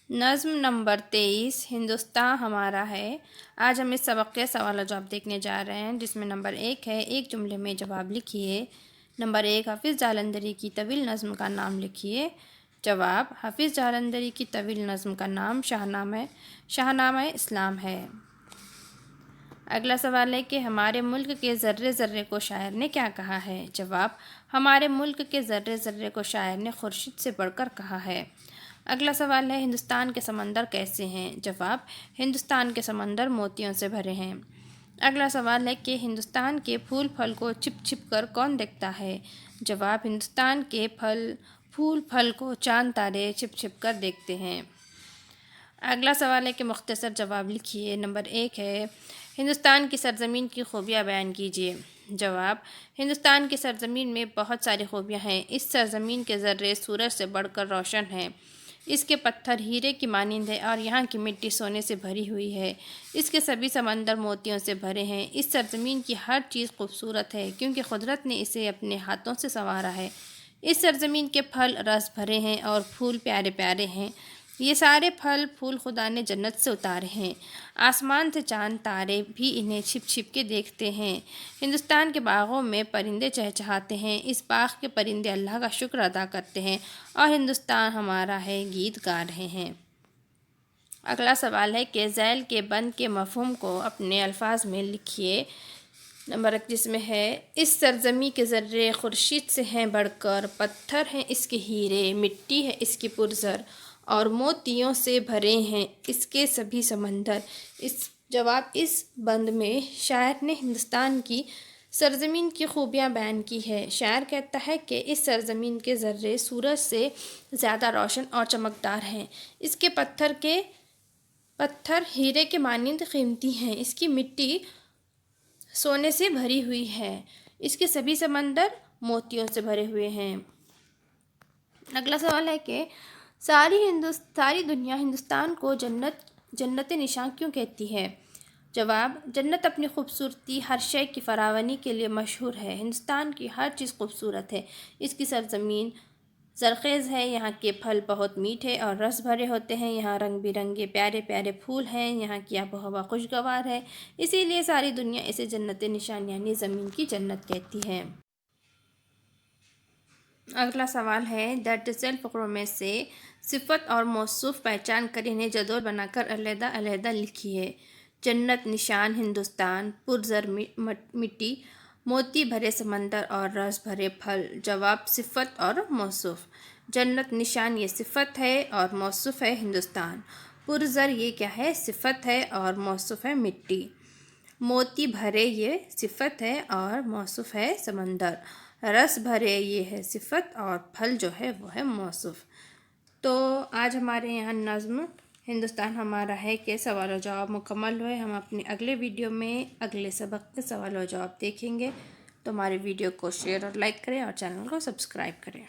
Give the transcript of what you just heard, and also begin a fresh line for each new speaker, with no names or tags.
نظم نمبر 23 ہندوستان ہمارا ہے۔ آج ہم اس سبق کے سوال و جواب دیکھنے جا رہے ہیں، جس میں نمبر 1 ہے، ایک جملے میں جواب لکھیے۔ نمبر 1، حافظ جالندھری کی طویل نظم کا نام لکھیے۔ جواب: حافظ جالندھری کی طویل نظم کا نام شاہنامہ اسلام ہے۔ اگلا سوال ہے کہ ہمارے ملک کے ذرے ذرے کو شاعر نے کیا کہا ہے؟ جواب: ہمارے ملک کے ذرے ذرے کو شاعر نے خورشید سے بڑھ کر کہا ہے۔ اگلا سوال ہے، ہندوستان کے سمندر کیسے ہیں؟ جواب: ہندوستان کے سمندر موتیوں سے بھرے ہیں۔ اگلا سوال ہے کہ ہندوستان کے پھول پھل کو چھپ چھپ کر کون دیکھتا ہے؟ جواب: ہندوستان کے پھول پھل کو چاند تارے چھپ چھپ کر دیکھتے ہیں۔ اگلا سوال ہے کہ مختصر جواب لکھیے۔ نمبر 1 ہے، ہندوستان کی سرزمین کی خوبیاں بیان کیجیے۔ جواب: ہندوستان کی سرزمین میں بہت ساری خوبیاں ہیں۔ اس سرزمین کے ذرے سورج سے بڑھ کر روشن ہیں۔ اس کے پتھر ہیرے کی مانند ہیں اور یہاں کی مٹی سونے سے بھری ہوئی ہے۔ اس کے سبھی سمندر موتیوں سے بھرے ہیں۔ اس سرزمین کی ہر چیز خوبصورت ہے، کیونکہ قدرت نے اسے اپنے ہاتھوں سے سنوارا ہے۔ اس سرزمین کے پھل رس بھرے ہیں اور پھول پیارے پیارے ہیں۔ یہ سارے پھل پھول خدا نے جنت سے اتارے ہیں۔ آسمان سے چاند تارے بھی انہیں چھپ چھپ کے دیکھتے ہیں۔ ہندوستان کے باغوں میں پرندے چہچہاتے ہیں۔ اس باغ کے پرندے اللہ کا شکر ادا کرتے ہیں اور ہندوستان ہمارا ہے گیت گا رہے ہیں۔ اگلا سوال ہے کہ ذیل کے بند کے مفہوم کو اپنے الفاظ میں لکھیے۔ نمبر 1 جس میں ہے، اس سرزمین کے ذرے خورشید سے ہیں بڑھ کر، پتھر ہیں اس کے ہیرے، مٹی ہے اس کی پرزر اور موتیوں سے بھرے ہیں اس کے سبھی سمندر۔ جواب: اس بند میں شاعر نے ہندوستان کی سرزمین کی خوبیاں بیان کی ہے۔ شاعر کہتا ہے کہ اس سرزمین کے ذرے سورج سے زیادہ روشن اور چمکدار ہیں۔ اس کے پتھر ہیرے کے مانند قیمتی ہیں۔ اس کی مٹی سونے سے بھری ہوئی ہے۔ اس کے سبھی سمندر موتیوں سے بھرے ہوئے ہیں۔ اگلا سوال ہے کہ ساری دنیا ہندوستان کو جنت نشان کیوں کہتی ہے؟ جواب: جنت اپنی خوبصورتی، ہر شے کی فراوانی کے لیے مشہور ہے۔ ہندوستان کی ہر چیز خوبصورت ہے۔ اس کی سرزمین زرخیز ہے، یہاں کے پھل بہت میٹھے اور رس بھرے ہوتے ہیں، یہاں رنگ برنگے پیارے پیارے پھول ہیں، یہاں کی آب و ہوا خوشگوار ہے، اسی لیے ساری دنیا اسے جنت نشان یعنی زمین کی جنت کہتی ہے۔ اگلا سوال ہے، درج ذیل فقروں میں سے صفت اور موصوف پہچان کر انہیں جدول بنا کر علیحدہ علیحدہ لکھیے۔ جنت نشان ہندوستان، پرزر مٹی، موتی بھرے سمندر اور رس بھرے پھل۔ جواب: صفت اور موصوف۔ جنت نشان یہ صفت ہے اور موصوف ہے ہندوستان۔ پرزر یہ کیا ہے؟ صفت ہے اور موصوف ہے مٹی۔ موتی بھرے یہ صفت ہے اور موصوف ہے سمندر۔ رس بھرے یہ ہے صفت اور پھل جو ہے وہ ہے موصوف۔ تو آج ہمارے یہاں نظم ہندوستان ہمارا ہے کے سوال و جواب مکمل ہوئے۔ ہم اپنے اگلے ویڈیو میں اگلے سبق کے سوال و جواب دیکھیں گے۔ تو ہمارے ویڈیو کو شیئر اور لائک کریں اور چینل کو سبسکرائب کریں۔